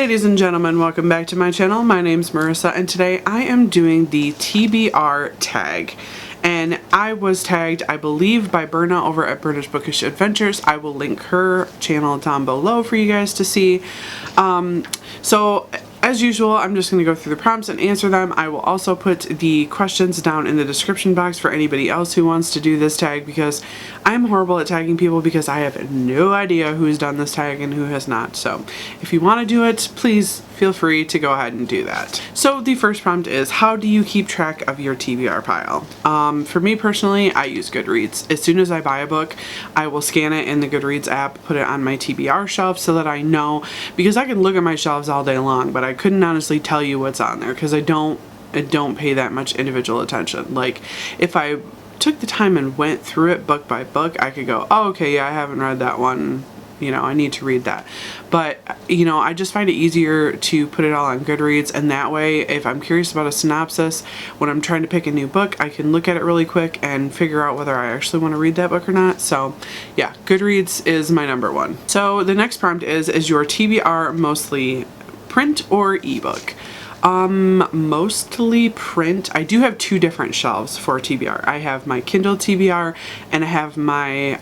Ladies and gentlemen, welcome back to my channel. My name's Marissa and today I am doing the TBR tag. And I was tagged, I believe, by Berna over at Berna's Bookish Adventures. I will link her channel down below for you guys to see. So as usual, I'm just going to go through the prompts and answer them. I will also put the questions down in the description box for anybody else who wants to do this tag, because I'm horrible at tagging people because I have no idea who's done this tag and who has not. So if you want to do it, please feel free to go ahead and do that. So the first prompt is, how do you keep track of your TBR pile? For me personally, I use Goodreads. As soon as I buy a book, I will scan it in the Goodreads app, put it on my TBR shelf so that I know, because I can look at my shelves all day long, but I couldn't honestly tell you what's on there because I don't pay that much individual attention. Like, if I took the time and went through it book by book, I could go, oh, okay, yeah, I haven't read that one. You know, I need to read that. But, you know, I just find it easier to put it all on Goodreads, and that way, if I'm curious about a synopsis, when I'm trying to pick a new book, I can look at it really quick and figure out whether I actually want to read that book or not. So, yeah, Goodreads is my number one. So, the next prompt is your TBR mostly print or ebook? Mostly print. I do have two different shelves for TBR. I have my Kindle TBR and I have my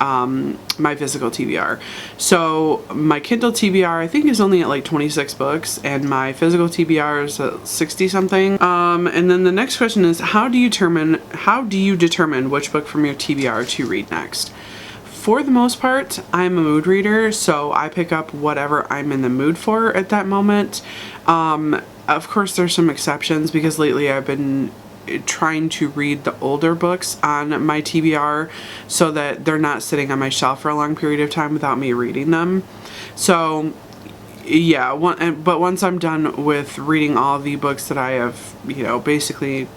my physical TBR. So my Kindle TBR I think is only at like 26 books and my physical TBR is at 60 something. And then the next question is, how do you determine which book from your TBR to read next? For the most part, I'm a mood reader, so I pick up whatever I'm in the mood for at that moment. Of course, there's some exceptions because lately I've been trying to read the older books on my TBR so that they're not sitting on my shelf for a long period of time without me reading them. So yeah, but once I'm done with reading all the books that I have, you know, basically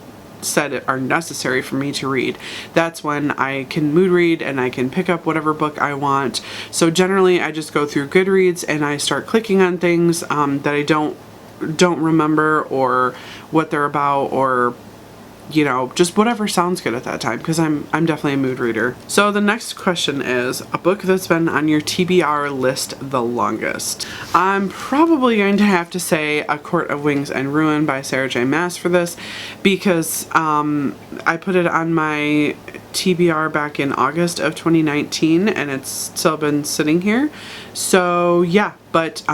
said are necessary for me to read, that's when I can mood read and I can pick up whatever book I want. So generally I just go through Goodreads and I start clicking on things that I don't remember or what they're about, or you know, just whatever sounds good at that time, because I'm definitely a mood reader. So the next question is, a book that's been on your TBR list the longest. I'm probably going to have to say A Court of Wings and Ruin by Sara J. Maas for this, because I put it on my TBR back in August of 2019 and it's still been sitting here. So yeah, but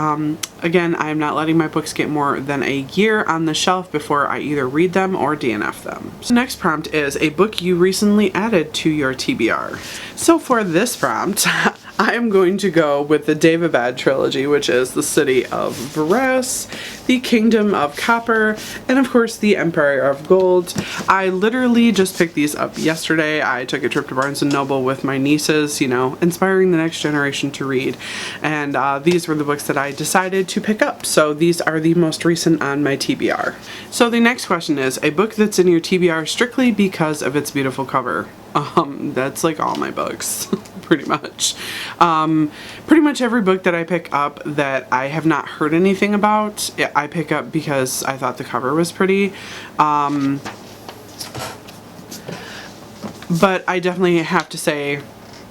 again, I'm not letting my books get more than a year on the shelf before I either read them or DNF them. So next prompt is a book you recently added to your TBR. So for this prompt, I am going to go with the Davabad trilogy, which is the City of Brass, the Kingdom of Copper, and of course the Empire of Gold. I literally just picked these up yesterday. I took a trip to Barnes & Noble with my nieces, you know, inspiring the next generation to read. And these were the books that I decided to pick up. So these are the most recent on my TBR. So the next question is, a book that's in your TBR strictly because of its beautiful cover. That's like all my books. Pretty much. Pretty much every book that I pick up that I have not heard anything about, I pick up because I thought the cover was pretty. But I definitely have to say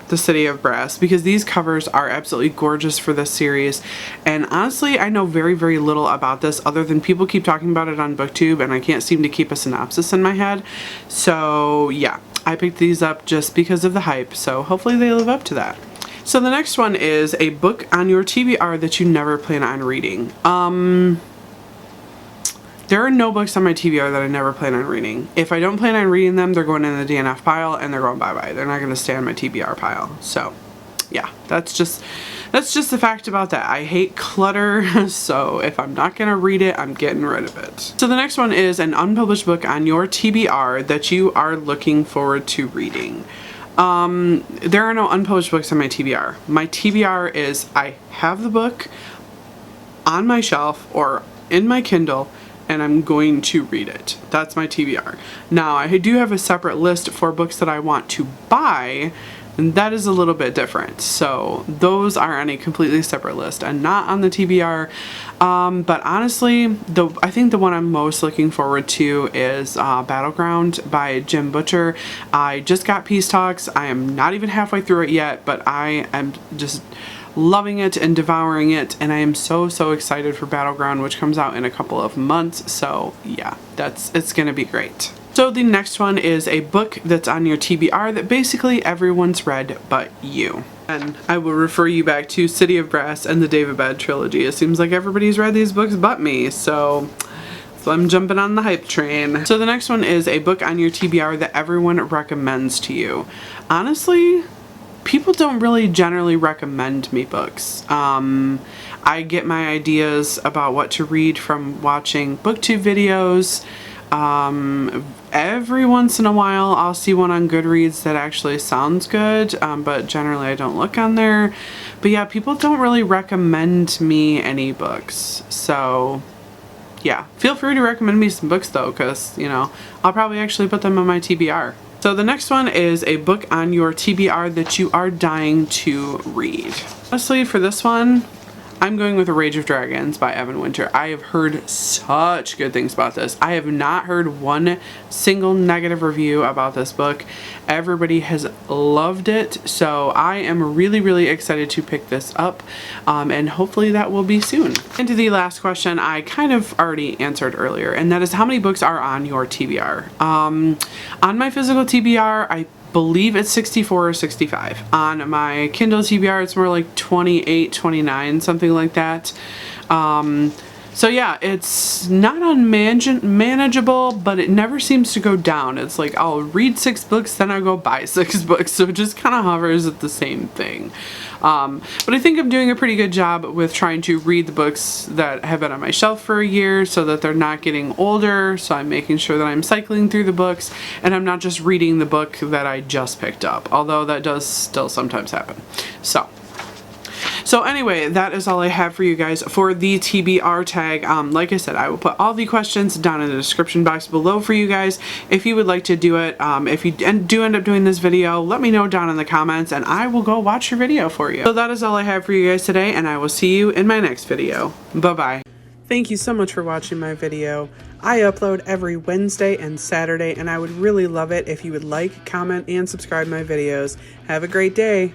The City of Brass, because these covers are absolutely gorgeous for this series. And honestly, I know very, very little about this other than people keep talking about it on BookTube and I can't seem to keep a synopsis in my head. So yeah, I picked these up just because of the hype, so hopefully they live up to that. So the next one is a book on your TBR that you never plan on reading. There are no books on my TBR that I never plan on reading. If I don't plan on reading them, they're going in the DNF pile and they're going bye-bye. They're not going to stay on my TBR pile. So yeah, that's just the fact about that. I hate clutter, so if I'm not going to read it, I'm getting rid of it. So the next one is an unpublished book on your TBR that you are looking forward to reading. There are no unpublished books on my TBR. My TBR is, I have the book on my shelf or in my Kindle and I'm going to read it. That's my TBR. Now, I do have a separate list for books that I want to buy, and that is a little bit different. So those are on a completely separate list and not on the TBR. But honestly, I think the one I'm most looking forward to is Battleground by Jim Butcher. I just got Peace Talks. I am not even halfway through it yet, but I am just loving it and devouring it, and I am so excited for Battleground, which comes out in a couple of months. So yeah, it's gonna be great. So the next one is a book that's on your TBR that basically everyone's read but you. And I will refer you back to City of Brass and the Davabad trilogy. It seems like everybody's read these books but me, so I'm jumping on the hype train. So the next one is a book on your TBR that everyone recommends to you. Honestly, people don't really generally recommend me books. I get my ideas about what to read from watching booktube videos. Every once in a while I'll see one on Goodreads that actually sounds good, but generally I don't look on there. But yeah, people don't really recommend me any books. So yeah, feel free to recommend me some books though, because you know, I'll probably actually put them on my TBR. So the next one is a book on your TBR that you are dying to read. Honestly, for this one, I'm going with A Rage of Dragons by Evan Winter. I have heard such good things about this. I have not heard one single negative review about this book. Everybody has loved it, so I am really excited to pick this up, and hopefully that will be soon. And to the last question, I kind of already answered earlier, and that is how many books are on your TBR? On my physical TBR, I believe it's 64 or 65. On my Kindle TBR, it's more like 28, 29, something like that. So yeah, it's not unmanageable, but it never seems to go down. It's like I'll read 6 books, then I'll go buy 6 books, so it just kind of hovers at the same thing. But I think I'm doing a pretty good job with trying to read the books that have been on my shelf for a year so that they're not getting older. So I'm making sure that I'm cycling through the books and I'm not just reading the book that I just picked up, although that does still sometimes happen. So anyway, that is all I have for you guys for the TBR tag. Like I said, I will put all the questions down in the description box below for you guys if you would like to do it. If you do end up doing this video, let me know down in the comments and I will go watch your video for you. So that is all I have for you guys today, and I will see you in my next video. Bye-bye. Thank you so much for watching my video. I upload every Wednesday and Saturday, and I would really love it if you would like, comment, and subscribe my videos. Have a great day.